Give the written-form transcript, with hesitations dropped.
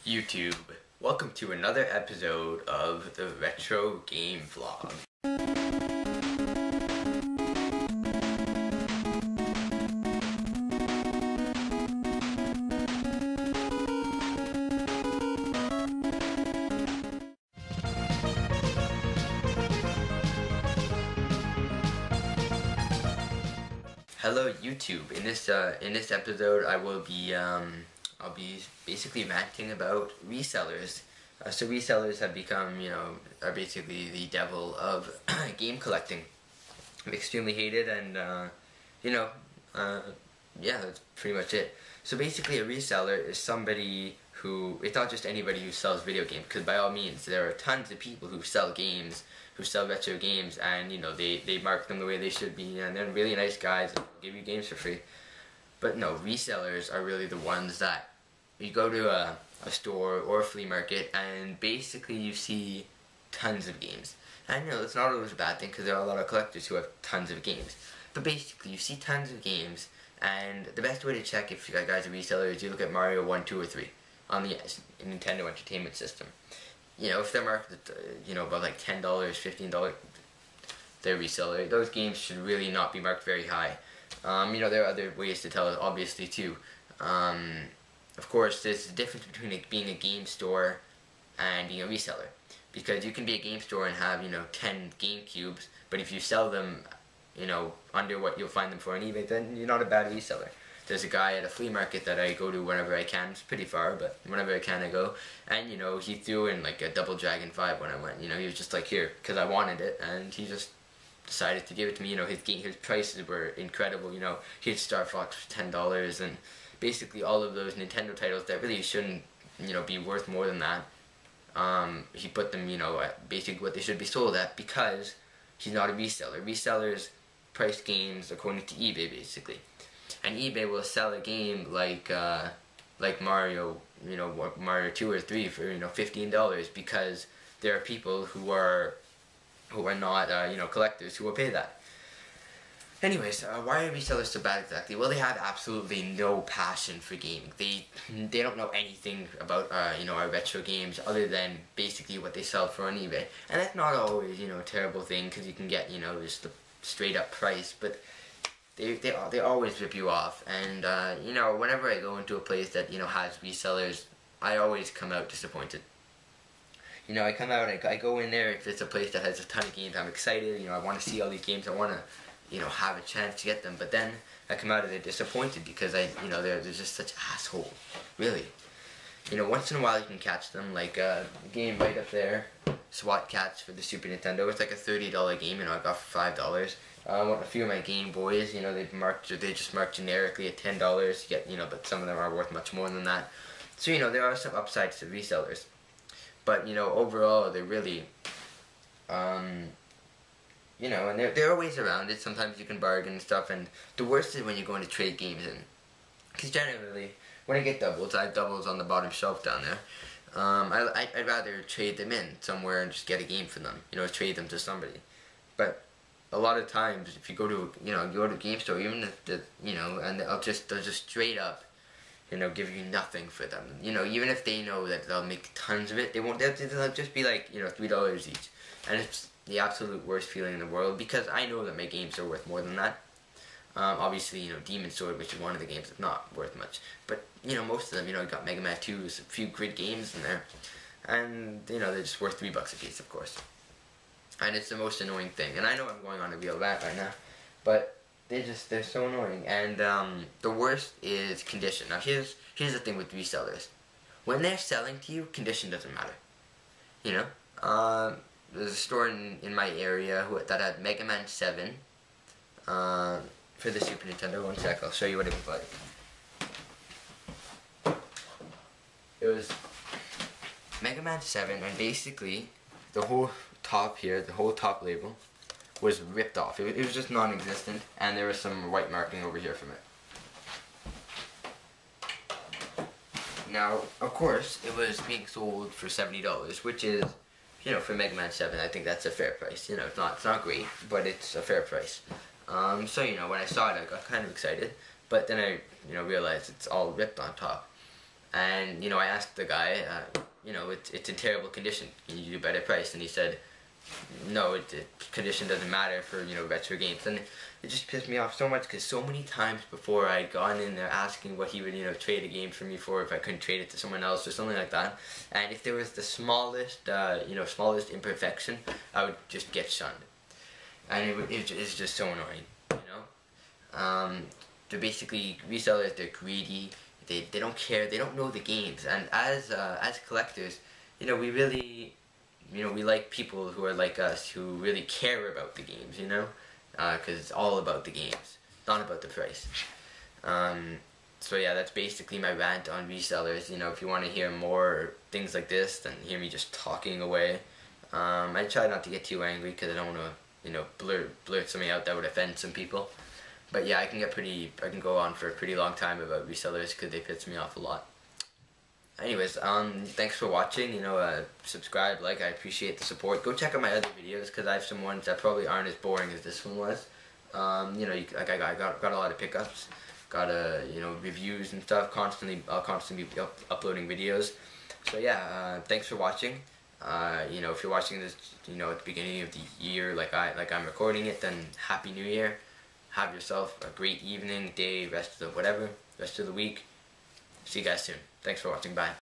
YouTube, welcome to another episode of the Retro Game Vlog. Hello YouTube. In this episode, I'll be basically ranting about resellers. So resellers have become, are basically the devil of game collecting. I'm extremely hated, and yeah, that's pretty much it. So basically, a reseller is somebody who, it's not just anybody who sells video games, because by all means, there are tons of people who sell games, who sell retro games, and they market them the way they should be, and they're really nice guys and give you games for free. But no, resellers are really the ones that you go to a store or a flea market, and basically you see tons of games. And it's not always a bad thing, because there are a lot of collectors who have tons of games. But basically, you see tons of games, and the best way to check if you guys are resellers is you look at Mario 1, 2, or 3 on the Nintendo Entertainment System. If they're marked at, about like $10, $15, they're reseller. Those games should really not be marked very high. There are other ways to tell it, obviously, too. Of course, there's a difference between being a game store and being a reseller. Because you can be a game store and have, 10 GameCubes, but if you sell them, under what you'll find them for on eBay, then you're not a bad reseller. There's a guy at a flea market that I go to whenever I can. It's pretty far, but whenever I can I go. And, he threw in like a Double Dragon 5 when I went. He was just like, here, because I wanted it, and he just decided to give it to me. His prices were incredible. He had Star Fox for $10, and basically all of those Nintendo titles that really shouldn't, be worth more than that. He put them, at basically what they should be sold at, because he's not a reseller. Resellers price games according to eBay, basically. And eBay will sell a game like Mario, Mario 2 or 3 for, $15, because there are people who are not, collectors who will pay that. Anyways, why are resellers so bad exactly? Well, they have absolutely no passion for gaming. They don't know anything about, our retro games other than basically what they sell for on eBay. And that's not always, a terrible thing, because you can get, just the straight up price, but they always rip you off. And, whenever I go into a place that, has resellers, I always come out disappointed. I come out, I go in there, if it's a place that has a ton of games, I'm excited, I want to see all these games, I want to, have a chance to get them, but then I come out of there disappointed, because they're just such assholes, really. Once in a while you can catch them, like a game right up there, SWAT Cats for the Super Nintendo. It's like a $30 game, I got for $5. A few of my Game Boys, they just marked generically at $10, you get, but some of them are worth much more than that. So, there are some upsides to resellers. But, overall, they're really, and there are ways around it. Sometimes you can bargain and stuff, and the worst is when you go into trade games in. Because generally, when I get doubles, I have doubles on the bottom shelf down there. I'd rather trade them in somewhere and just get a game for them, trade them to somebody. But a lot of times, if you go to, go to a game store, even if and they'll just straight up, give you nothing for them. Even if they know that they'll make tons of it, they'll just be like, $3 each. And it's the absolute worst feeling in the world, because I know that my games are worth more than that. Obviously, Demon's Sword, which is one of the games, is not worth much. But, most of them, you got Mega Man 2's, a few great games in there. And, they're just worth $3 a piece, of course. And it's the most annoying thing. And I know I'm going on a real rant right now, but they're so annoying. And the worst is condition. Now here's the thing with resellers. When they're selling to you, condition doesn't matter. There's a store in my area that had Mega Man 7 for the Super Nintendo. One sec, I'll show you what it was like. It was Mega Man 7, and basically the whole top here, the whole top label, was ripped off. It was just non-existent, and there was some white marking over here from it. Now, of course, it was being sold for $70, which is, for Mega Man 7, I think that's a fair price. It's not great, but it's a fair price. So, when I saw it, I got kind of excited, but then I, realized it's all ripped on top. And, you know, I asked the guy, you know, it's in terrible condition. Can you do better price? And he said, no, condition doesn't matter for, you know, retro games. And it just pissed me off so much, because so many times before I'd gone in there asking what he would, you know, trade a game for me for, if I couldn't trade it to someone else or something like that. And if there was the smallest, you know, smallest imperfection, I would just get shunned. And it's just so annoying, you know. They're basically resellers. They're greedy. They don't care. They don't know the games. And as collectors, you know, we really, you know, we like people who are like us, who really care about the games, you know, because it's all about the games, not about the price. So yeah, that's basically my rant on resellers. You know, if you want to hear more things like this, then hear me just talking away. I try not to get too angry, because I don't want to, you know, blurt something out that would offend some people. But yeah, I can go on for a pretty long time about resellers, because they piss me off a lot. Anyways, thanks for watching. You know, subscribe, like, I appreciate the support. Go check out my other videos, because I have some ones that probably aren't as boring as this one was. You know, I got a lot of pickups, got you know, reviews and stuff. I'll constantly be uploading videos. So yeah, thanks for watching. You know, if you're watching this, you know, at the beginning of the year, like I'm recording it, then Happy New Year. Have yourself a great evening, day, rest of the week. See you guys soon. Thanks for watching. Bye.